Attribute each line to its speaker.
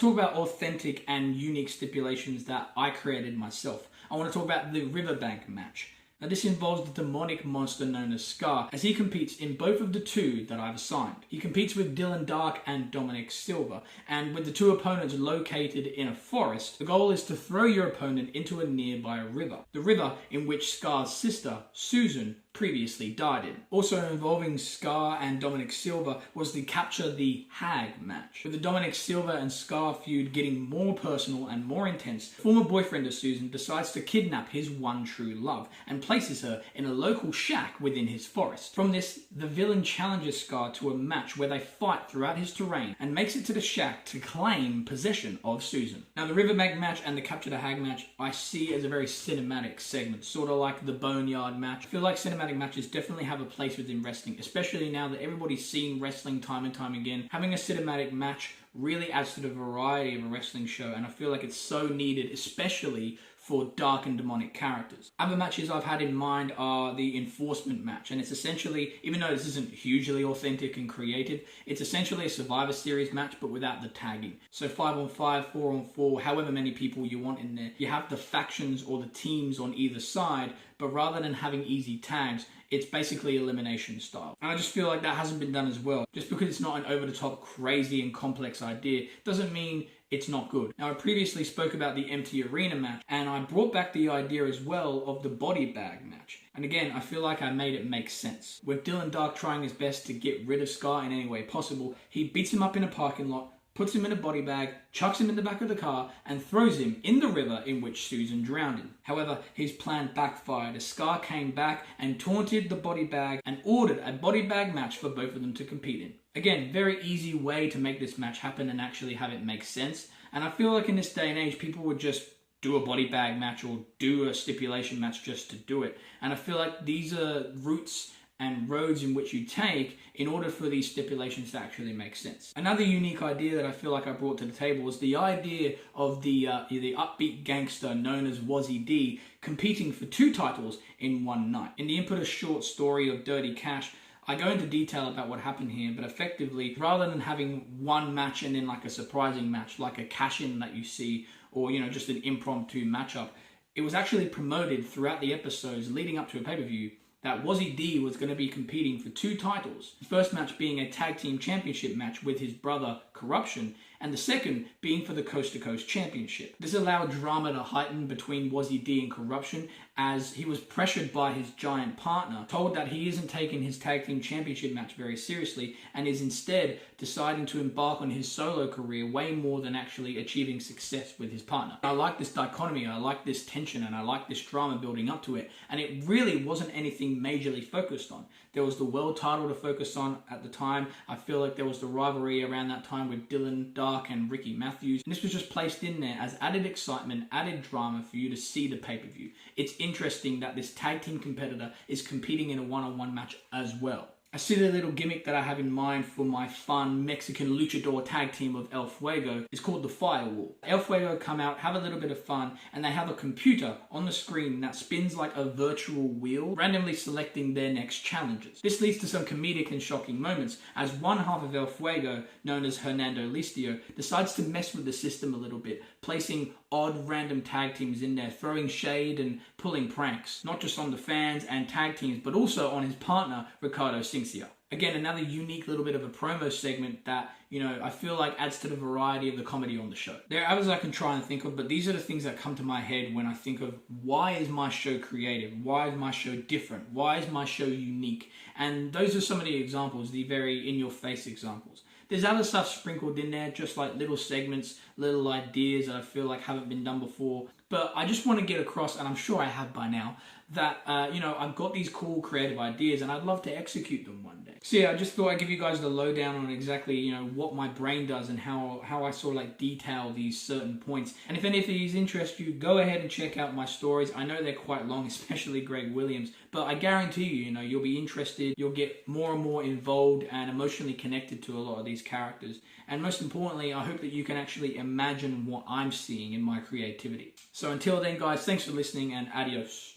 Speaker 1: Talk about authentic and unique stipulations that I created myself. I want to talk about the Riverbank match. Now this involves the demonic monster known as Scar, as he competes in both of the two that I've assigned. He competes with Dylan Dark and Dominic Silver, and with the two opponents located in a forest, the goal is to throw your opponent into a nearby river. The river in which Scar's sister, Susan, previously died in. Also involving Scar and Dominic Silver was the Capture the Hag match. With the Dominic Silver and Scar feud getting more personal and more intense, the former boyfriend of Susan decides to kidnap his one true love and places her in a local shack within his forest. From this, the villain challenges Scar to a match where they fight throughout his terrain and makes it to the shack to claim possession of Susan. Now the Riverbank match and the Capture the Hag match I see as a very cinematic segment, sort of like the Boneyard match. I feel like cinematic matches definitely have a place within wrestling, especially now that everybody's seen wrestling time and time again. Having a cinematic match really adds to the variety of a wrestling show, and I feel like it's so needed, especially for dark and demonic characters. Other matches I've had in mind are the Enforcement match, and it's essentially, even though this isn't hugely authentic and creative, it's essentially a Survivor Series match but without the tagging. So 5-on-5, 4-on-4, however many people you want in there. You have the factions or the teams on either side, but rather than having easy tags, it's basically elimination style. And I just feel like that hasn't been done as well. Just because it's not an over-the-top, crazy and complex idea doesn't mean it's not good. Now, I previously spoke about the Empty Arena match, and I brought back the idea as well of the Body Bag match. And again, I feel like I made it make sense. With Dylan Dark trying his best to get rid of Scar in any way possible, he beats him up in a parking lot, puts him in a body bag, chucks him in the back of the car, and throws him in the river in which Susan drowned in. However, his plan backfired as Scar came back and taunted the body bag and ordered a body bag match for both of them to compete in. Again, very easy way to make this match happen and actually have it make sense. And I feel like in this day and age, people would just do a body bag match or do a stipulation match just to do it. And I feel like these are routes and roads in which you take in order for these stipulations to actually make sense. Another unique idea that I feel like I brought to the table was the idea of the upbeat gangster known as Wazzy D competing for 2 titles in one night. In the Impetus short story of Dirty Cash, I go into detail about what happened here, but effectively, rather than having one match and then like a surprising match, like a cash-in that you see, or just an impromptu matchup, it was actually promoted throughout the episodes leading up to a pay-per-view that Wazzy D was going to be competing for 2 titles. The first match being a tag team championship match with his brother Corruption, and the second being for the Coast to Coast Championship. This allowed drama to heighten between Wazzy D and Corruption as he was pressured by his giant partner, told that he isn't taking his tag team championship match very seriously and is instead deciding to embark on his solo career way more than actually achieving success with his partner. I like this dichotomy, I like this tension, and I like this drama building up to it, and it really wasn't anything majorly focused on. There was the world title to focus on at the time. I feel like there was the rivalry around that time with Dylan Dark and Ricky Matthews. And this was just placed in there as added excitement, added drama for you to see the pay-per-view. It's interesting that this tag team competitor is competing in a one-on-one match as well. A silly little gimmick that I have in mind for my fun Mexican luchador tag team of El Fuego is called the Firewall. El Fuego come out, have a little bit of fun, and they have a computer on the screen that spins like a virtual wheel, randomly selecting their next challenges. This leads to some comedic and shocking moments, as one half of El Fuego, known as Hernando Listio, decides to mess with the system a little bit, placing odd random tag teams in there, throwing shade and pulling pranks, not just on the fans and tag teams, but also on his partner, Ricardo Cinzia. Again, another unique little bit of a promo segment that, I feel like adds to the variety of the comedy on the show. There are others I can try and think of, but these are the things that come to my head when I think of why is my show creative? Why is my show different? Why is my show unique? And those are some of the examples, the very in-your-face examples. There's other stuff sprinkled in there, just like little segments, little ideas that I feel like haven't been done before. But I just want to get across, and I'm sure I have by now, that, I've got these cool creative ideas and I'd love to execute them one day. So yeah, I just thought I'd give you guys the lowdown on exactly, what my brain does and how I sort of like detail these certain points. And if any of these interest you, go ahead and check out my stories. I know they're quite long, especially Greg Williams, but I guarantee you, you'll be interested, you'll get more and more involved and emotionally connected to a lot of these characters. And most importantly, I hope that you can actually imagine what I'm seeing in my creativity. So until then, guys, thanks for listening and adios.